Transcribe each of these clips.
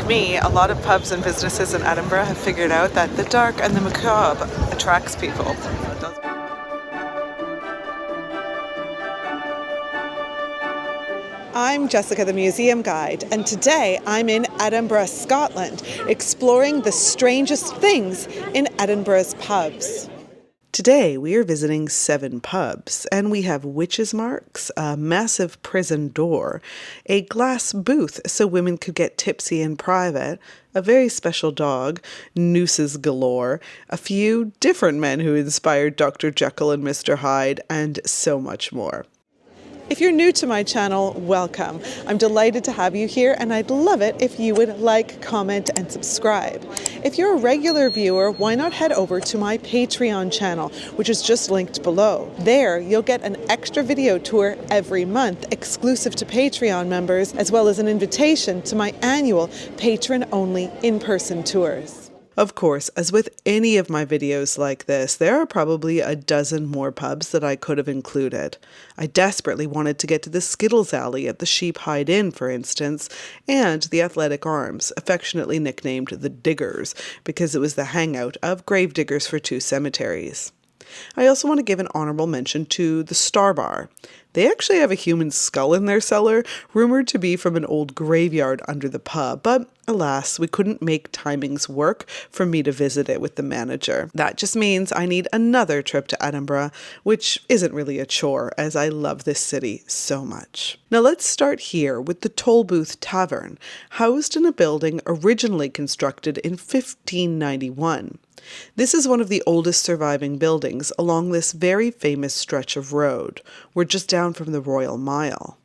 Like me, a lot of pubs and businesses in Edinburgh have figured out that the dark and the macabre attracts people. I'm Jessica, the Museum Guide, and today I'm in Edinburgh, Scotland, exploring the strangest things in Edinburgh's pubs. Today we are visiting 7 pubs, and we have witches' marks, a massive prison door, a glass booth so women could get tipsy in private, a very special dog, nooses galore, a few different men who inspired Dr. Jekyll and Mr. Hyde, and so much more. If you're new to my channel, welcome. I'm delighted to have you here, and I'd love it if you would like, comment, and subscribe. If you're a regular viewer, why not head over to my Patreon channel, which is just linked below. There, you'll get an extra video tour every month, exclusive to Patreon members, as well as an invitation to my annual patron-only in-person tours. Of course, as with any of my videos like this, there are probably a dozen more pubs that I could have included. I desperately wanted to get to the Skittles Alley at the Sheep Hide Inn, for instance, and the Athletic Arms, affectionately nicknamed the Diggers, because it was the hangout of grave diggers for 2 cemeteries. I also want to give an honourable mention to the Star Bar. They actually have a human skull in their cellar, rumoured to be from an old graveyard under the pub, but alas, we couldn't make timings work for me to visit it with the manager. That just means I need another trip to Edinburgh, which isn't really a chore, as I love this city so much. Now let's start here with the Tollbooth Tavern, housed in a building originally constructed in 1591. This is one of the oldest surviving buildings along this very famous stretch of road. We're just down from the Royal Mile.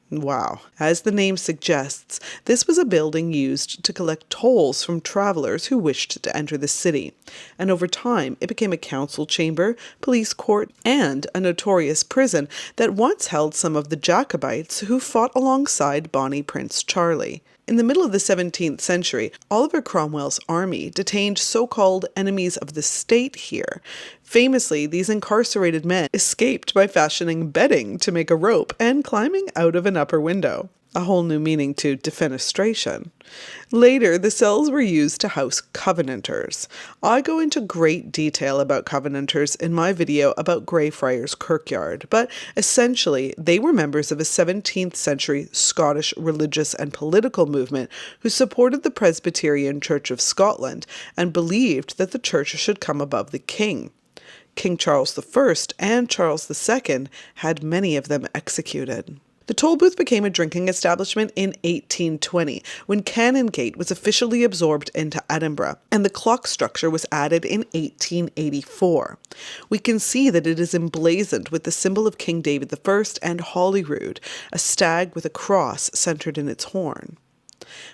Wow. As the name suggests, this was a building used to collect tolls from travellers who wished to enter the city, and over time it became a council chamber, police court, and a notorious prison that once held some of the Jacobites who fought alongside Bonnie Prince Charlie. In the middle of the 17th century, Oliver Cromwell's army detained so-called enemies of the state here. Famously, these incarcerated men escaped by fashioning bedding to make a rope and climbing out of an upper window. A whole new meaning to defenestration. Later, the cells were used to house Covenanters. I go into great detail about Covenanters in my video about Greyfriars Kirkyard, but essentially, they were members of a 17th century Scottish religious and political movement who supported the Presbyterian Church of Scotland and believed that the church should come above the king. King Charles I and Charles II had many of them executed. The Tolbooth became a drinking establishment in 1820, when Canongate was officially absorbed into Edinburgh, and the clock structure was added in 1884. We can see that it is emblazoned with the symbol of King David I and Holyrood, a stag with a cross centered in its horn.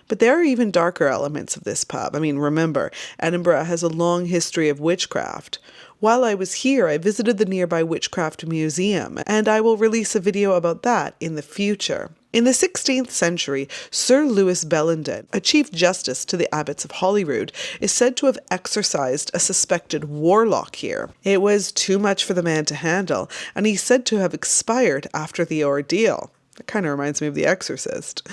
But there are even darker elements of this pub. I mean, remember, Edinburgh has a long history of witchcraft. While I was here, I visited the nearby Witchcraft Museum, and I will release a video about that in the future. In the 16th century, Sir Lewis Bellenden, a Chief Justice to the Abbots of Holyrood, is said to have exorcised a suspected warlock here. It was too much for the man to handle, and he's said to have expired after the ordeal. That kind of reminds me of The Exorcist.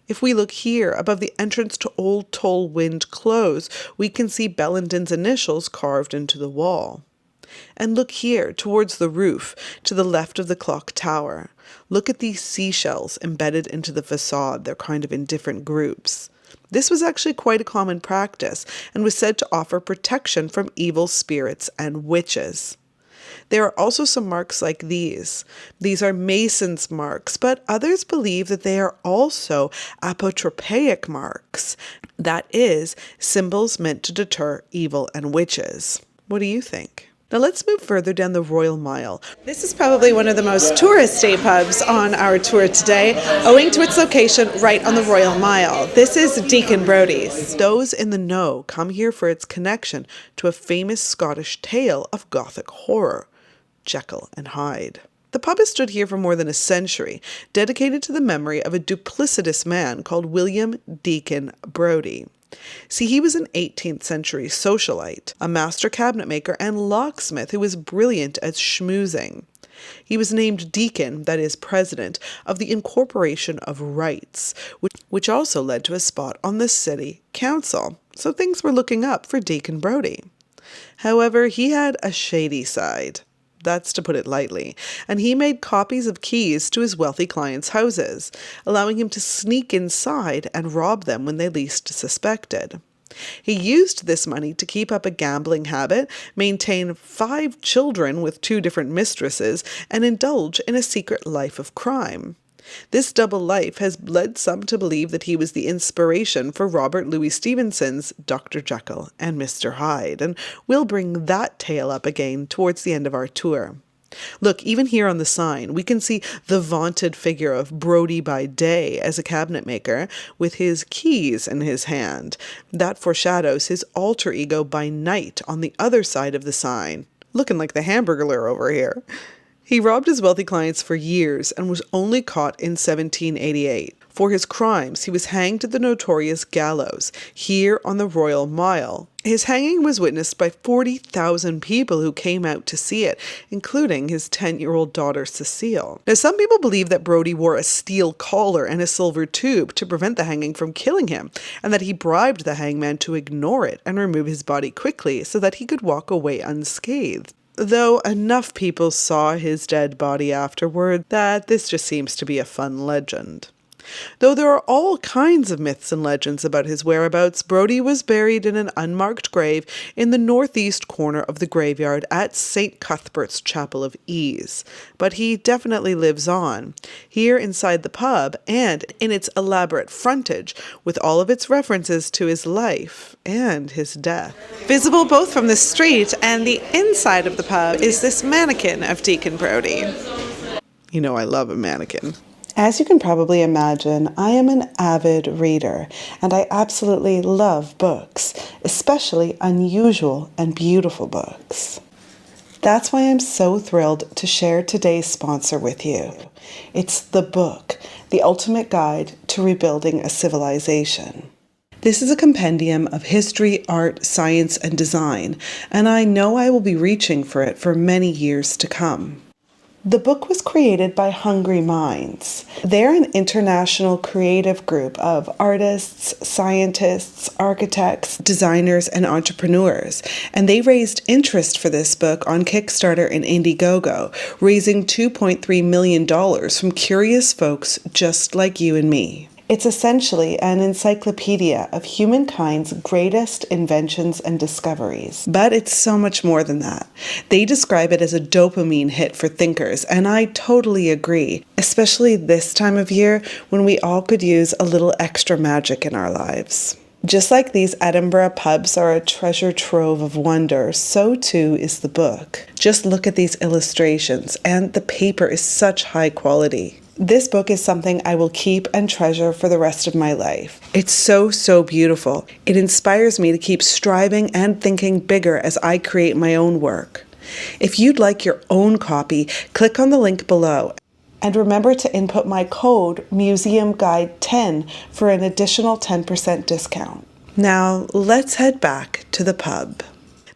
If we look here, above the entrance to Old Tollwind Close, we can see Bellenden's initials carved into the wall. And look here, towards the roof, to the left of the clock tower. Look at these seashells embedded into the facade. They're kind of in different groups. This was actually quite a common practice, and was said to offer protection from evil spirits and witches. There are also some marks like these. These are Mason's marks, but others believe that they are also apotropaic marks. That is, symbols meant to deter evil and witches. What do you think? Now let's move further down the Royal Mile. This is probably one of the most touristy pubs on our tour today, owing to its location right on the Royal Mile. This is Deacon Brodie's. Those in the know come here for its connection to a famous Scottish tale of Gothic horror, Jekyll and Hyde. The pub has stood here for more than a century, dedicated to the memory of a duplicitous man called William Deacon Brodie. See, he was an 18th century socialite, a master cabinet maker and locksmith who was brilliant at schmoozing. He was named Deacon, that is, president, of the Incorporation of Rights, which also led to a spot on the city council. So things were looking up for Deacon Brodie. However, he had a shady side. That's to put it lightly, and he made copies of keys to his wealthy clients' houses, allowing him to sneak inside and rob them when they least suspected. He used this money to keep up a gambling habit, maintain 5 children with 2 different mistresses, and indulge in a secret life of crime. This double life has led some to believe that he was the inspiration for Robert Louis Stevenson's Dr. Jekyll and Mr. Hyde, and we'll bring that tale up again towards the end of our tour. Look, even here on the sign, we can see the vaunted figure of Brodie by day as a cabinet maker with his keys in his hand. That foreshadows his alter ego by night on the other side of the sign, looking like the Hamburglar over here. He robbed his wealthy clients for years and was only caught in 1788. For his crimes, he was hanged at the notorious gallows, here on the Royal Mile. His hanging was witnessed by 40,000 people who came out to see it, including his 10-year-old daughter Cecile. Now, some people believe that Brodie wore a steel collar and a silver tube to prevent the hanging from killing him, and that he bribed the hangman to ignore it and remove his body quickly so that he could walk away unscathed. Though enough people saw his dead body afterward that this just seems to be a fun legend. Though there are all kinds of myths and legends about his whereabouts, Brodie was buried in an unmarked grave in the northeast corner of the graveyard at St. Cuthbert's Chapel of Ease. But he definitely lives on, here inside the pub and in its elaborate frontage, with all of its references to his life and his death. Visible both from the street and the inside of the pub is this mannequin of Deacon Brodie. You know I love a mannequin. As you can probably imagine, I am an avid reader, and I absolutely love books, especially unusual and beautiful books. That's why I'm so thrilled to share today's sponsor with you. It's the book, The Ultimate Guide to Rebuilding a Civilization. This is a compendium of history, art, science, and design, and I know I will be reaching for it for many years to come. The book was created by Hungry Minds. They're an international creative group of artists, scientists, architects, designers, and entrepreneurs. And they raised interest for this book on Kickstarter and Indiegogo, raising $2.3 million from curious folks just like you and me. It's essentially an encyclopedia of humankind's greatest inventions and discoveries. But it's so much more than that. They describe it as a dopamine hit for thinkers, and I totally agree, especially this time of year when we all could use a little extra magic in our lives. Just like these Edinburgh pubs are a treasure trove of wonder, so too is the book. Just look at these illustrations, and the paper is such high quality. This book is something I will keep and treasure for the rest of my life. It's so beautiful. It inspires me to keep striving and thinking bigger as I create my own work. If you'd like your own copy, click on the link below. And remember to input my code MUSEUMGUIDE10 for an additional 10% discount. Now, let's head back to the pub.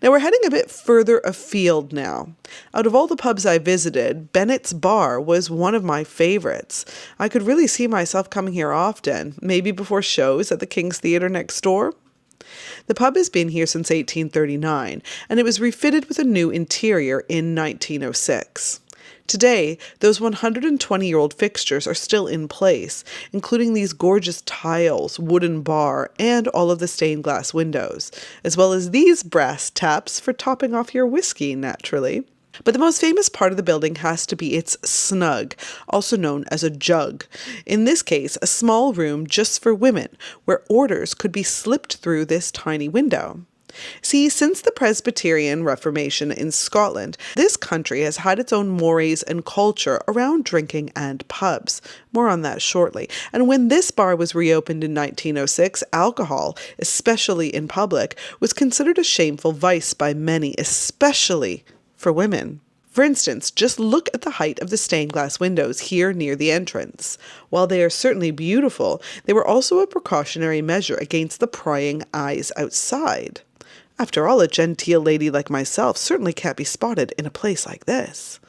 Now we're heading a bit further afield now. Out of all the pubs I visited, Bennets Bar was one of my favorites. I could really see myself coming here often, maybe before shows at the King's Theatre next door. The pub has been here since 1839, and it was refitted with a new interior in 1906. Today, those 120-year-old fixtures are still in place, including these gorgeous tiles, wooden bar, and all of the stained glass windows, as well as these brass taps for topping off your whiskey, naturally. But the most famous part of the building has to be its snug, also known as a jug. In this case, a small room just for women, where orders could be slipped through this tiny window. See, since the Presbyterian Reformation in Scotland, this country has had its own mores and culture around drinking and pubs. More on that shortly. And when this bar was reopened in 1906, alcohol, especially in public, was considered a shameful vice by many, especially for women. For instance, just look at the height of the stained glass windows here near the entrance. While they are certainly beautiful, they were also a precautionary measure against the prying eyes outside. After all, a genteel lady like myself certainly can't be spotted in a place like this.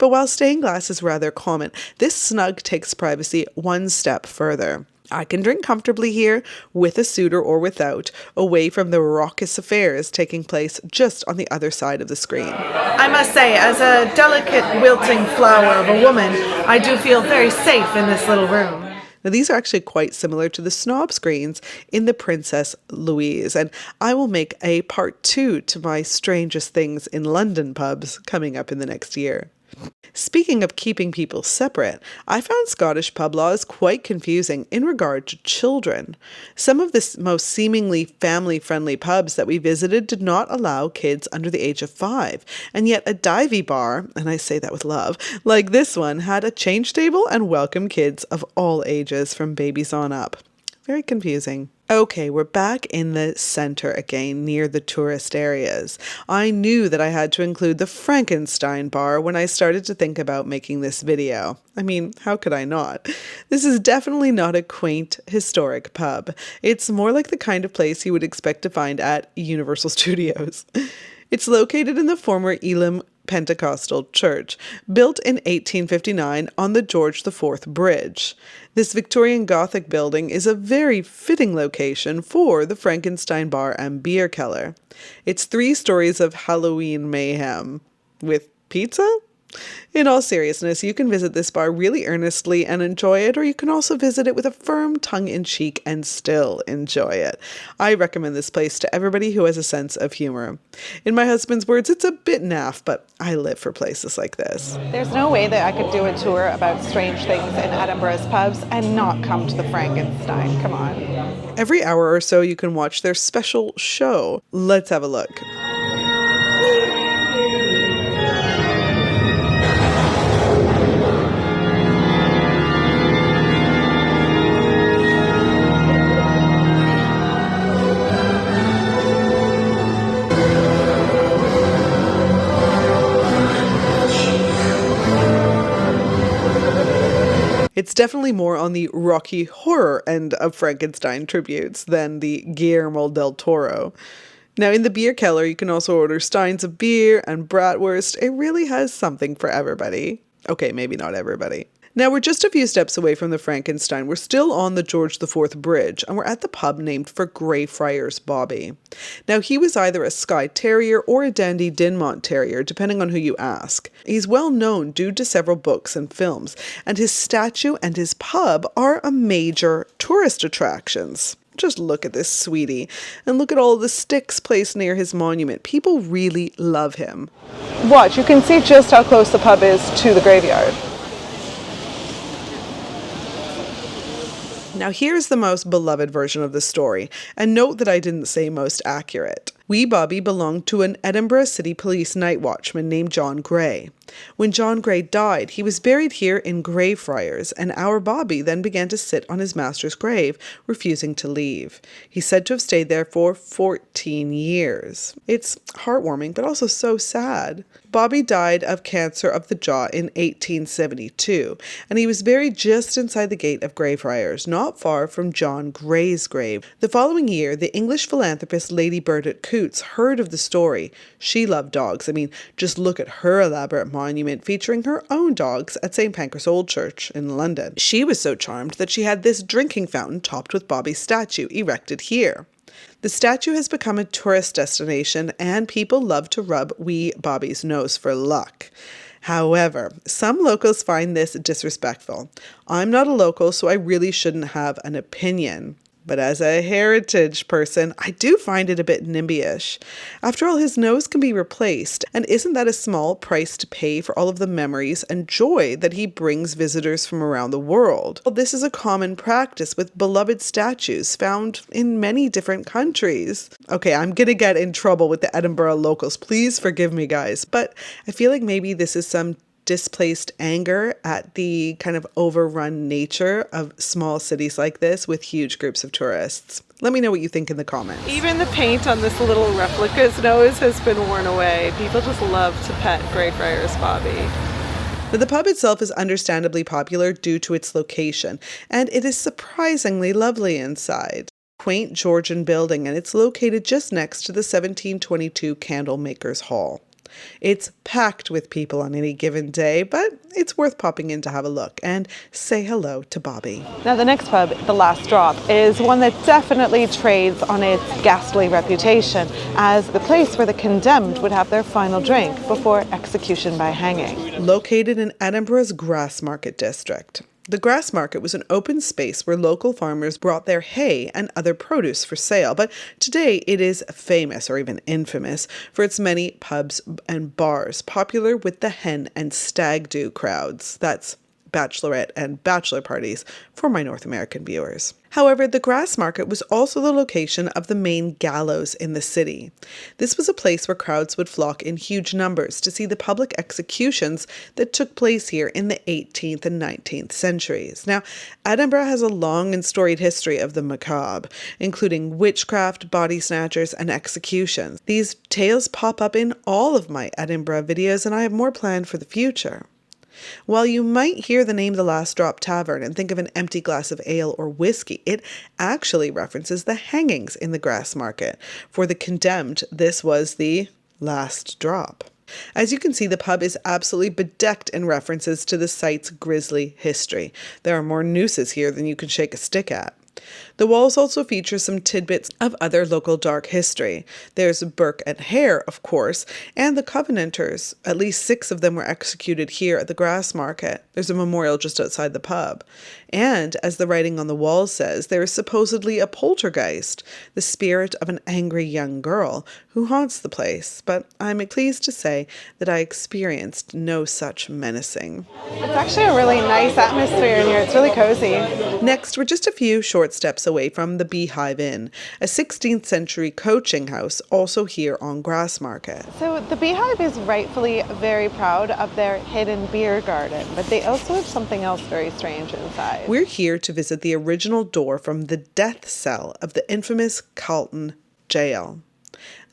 But while stained glass is rather common, this snug takes privacy one step further. I can drink comfortably here, with a suitor or without, away from the raucous affairs taking place just on the other side of the screen. I must say, as a delicate wilting flower of a woman, I do feel very safe in this little room. Now, these are actually quite similar to the snob screens in the Princess Louise, and I will make a part 2 to my strangest things in London pubs coming up in the next year. Speaking of keeping people separate, I found Scottish pub laws quite confusing in regard to children. Some of the most seemingly family-friendly pubs that we visited did not allow kids under the age of 5, and yet a divey bar, and I say that with love, like this one, had a change table and welcomed kids of all ages from babies on up. Very confusing. Okay, we're back in the center again, near the tourist areas. I knew that I had to include the Frankenstein bar when I started to think about making this video. I mean, how could I not? This is definitely not a quaint, historic pub. It's more like the kind of place you would expect to find at Universal Studios. It's located in the former Elim Pentecostal Church, built in 1859 on the George IV Bridge. This Victorian Gothic building is a very fitting location for the Frankenstein Bar and Beer Cellar. It's 3 stories of Halloween mayhem. With pizza? In all seriousness, you can visit this bar really earnestly and enjoy it, or you can also visit it with a firm tongue-in-cheek and still enjoy it. I recommend this place to everybody who has a sense of humor. In my husband's words, it's a bit naff, but I live for places like this. There's no way that I could do a tour about strange things in Edinburgh's pubs and not come to the Frankenstein. Come on. Every hour or so, you can watch their special show. Let's have a look. It's definitely more on the Rocky Horror end of Frankenstein tributes than the Guillermo del Toro. Now, in the beer cellar, you can also order steins of beer and bratwurst. It really has something for everybody. Okay, maybe not everybody. Now, we're just a few steps away from the Frankenstein. We're still on the George IV Bridge, and we're at the pub named for Greyfriars Bobby. Now, he was either a Skye Terrier or a Dandy Dinmont Terrier, depending on who you ask. He's well known due to several books and films, and his statue and his pub are a major tourist attractions. Just look at this sweetie, and look at all the sticks placed near his monument. People really love him. Watch, you can see just how close the pub is to the graveyard. Now here's the most beloved version of the story, and note that I didn't say most accurate. Wee Bobby belonged to an Edinburgh City Police night watchman named John Gray. When John Gray died, he was buried here in Greyfriars, and our Bobby then began to sit on his master's grave, refusing to leave. He's said to have stayed there for 14 years. It's heartwarming, but also so sad. Bobby died of cancer of the jaw in 1872, and he was buried just inside the gate of Greyfriars, not far from John Gray's grave. The following year, the English philanthropist Lady Burdett Coutts heard of the story. She loved dogs. I mean, just look at her elaborate monument featuring her own dogs at St. Pancras Old Church in London. She was so charmed that she had this drinking fountain topped with Bobby's statue erected here. The statue has become a tourist destination, and people love to rub wee Bobby's nose for luck. However, some locals find this disrespectful. I'm not a local, so I really shouldn't have an opinion. But as a heritage person, I do find it a bit NIMBY-ish. After all, his nose can be replaced, and isn't that a small price to pay for all of the memories and joy that he brings visitors from around the world? Well, this is a common practice with beloved statues found in many different countries. Okay, I'm gonna get in trouble with the Edinburgh locals. Please forgive me, guys. But I feel like maybe this is some displaced anger at the kind of overrun nature of small cities like this with huge groups of tourists. Let me know what you think in the comments. Even the paint on this little replica's nose has been worn away. People just love to pet Greyfriars Bobby. Now, the pub itself is understandably popular due to its location, and it is surprisingly lovely inside. Quaint Georgian building, and it's located just next to the 1722 Candlemakers Hall. It's packed with people on any given day, but it's worth popping in to have a look and say hello to Bobby. Now the next pub, The Last Drop, is one that definitely trades on its ghastly reputation as the place where the condemned would have their final drink before execution by hanging. Located in Edinburgh's Grassmarket district. The Grassmarket was an open space where local farmers brought their hay and other produce for sale, but today it is famous, or even infamous, for its many pubs and bars, popular with the hen and stag do crowds. That's bachelorette and bachelor parties for my North American viewers. However, the Grassmarket was also the location of the main gallows in the city. This was a place where crowds would flock in huge numbers to see the public executions that took place here in the 18th and 19th centuries. Now, Edinburgh has a long and storied history of the macabre, including witchcraft, body snatchers, and executions. These tales pop up in all of my Edinburgh videos, and I have more planned for the future. While you might hear the name The Last Drop Tavern and think of an empty glass of ale or whiskey, it actually references the hangings in the Grassmarket. For the condemned, this was the last drop. As you can see, the pub is absolutely bedecked in references to the site's grisly history. There are more nooses here than you can shake a stick at. The walls also feature some tidbits of other local dark history. There's Burke and Hare, of course, and the Covenanters. At least 6 of them were executed here at the Grassmarket. There's a memorial just outside the pub. And, as the writing on the wall says, there is supposedly a poltergeist, the spirit of an angry young girl, who haunts the place. But I'm pleased to say that I experienced no such menacing. It's actually a really nice atmosphere in here. It's really cozy. Next, we're just a few short steps away from the Beehive Inn, a 16th century coaching house also here on Grassmarket. So the Beehive is rightfully very proud of their hidden beer garden, but they also have something else very strange inside. We're here to visit the original door from the death cell of the infamous Calton Jail.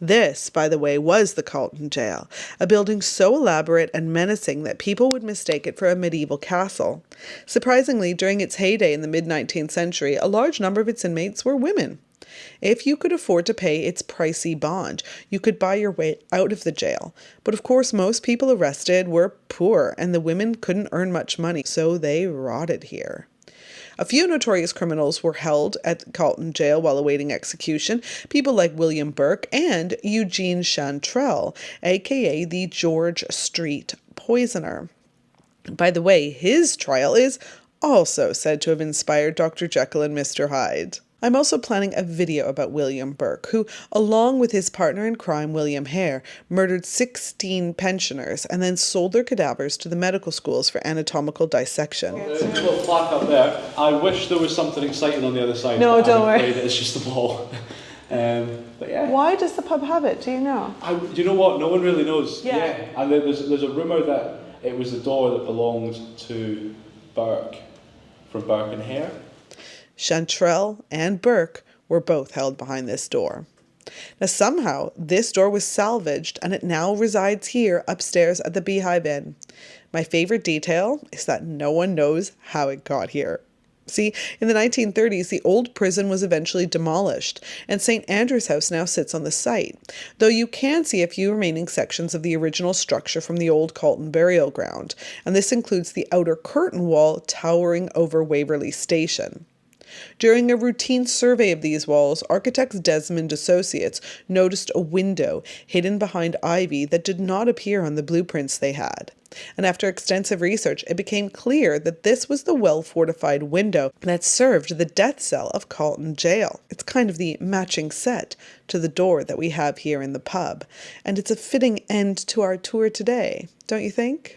This, by the way, was the Calton Jail, a building so elaborate and menacing that people would mistake it for a medieval castle. Surprisingly, during its heyday in the mid-19th century, a large number of its inmates were women. If you could afford to pay its pricey bond, you could buy your way out of the jail. But of course, most people arrested were poor, and the women couldn't earn much money, so they rotted here. A few notorious criminals were held at Calton Jail while awaiting execution, people like William Burke and Eugene Chantrell, aka the George Street Poisoner. By the way, his trial is also said to have inspired Dr. Jekyll and Mr. Hyde. I'm also planning a video about William Burke, who, along with his partner in crime, William Hare, murdered 16 pensioners and then sold their cadavers to the medical schools for anatomical dissection. There's a little plaque up there. I wish there was something exciting on the other side. No, don't worry. It's just the wall. But yeah. Why does the pub have it? Do you know? You know what? No one really knows. Yeah. And there's a rumour that it was the door that belonged to Burke, from Burke and Hare. Chantrell and Burke were both held behind this door. Now somehow this door was salvaged and it now resides here upstairs at the Beehive Inn. My favourite detail is that no one knows how it got here. See, in the 1930s, the old prison was eventually demolished, and St. Andrew's House now sits on the site, though you can see a few remaining sections of the original structure from the old Calton burial ground, and this includes the outer curtain wall towering over Waverley Station. During a routine survey of these walls, architect Desmond Associates noticed a window hidden behind ivy that did not appear on the blueprints they had. And after extensive research, it became clear that this was the well-fortified window that served the death cell of Calton Jail. It's kind of the matching set to the door that we have here in the pub. And it's a fitting end to our tour today, don't you think?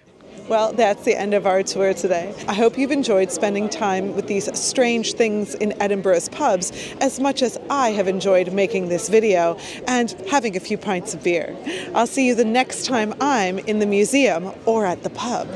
Well, that's the end of our tour today. I hope you've enjoyed spending time with these strange things in Edinburgh's pubs as much as I have enjoyed making this video and having a few pints of beer. I'll see you the next time I'm in the museum or at the pub.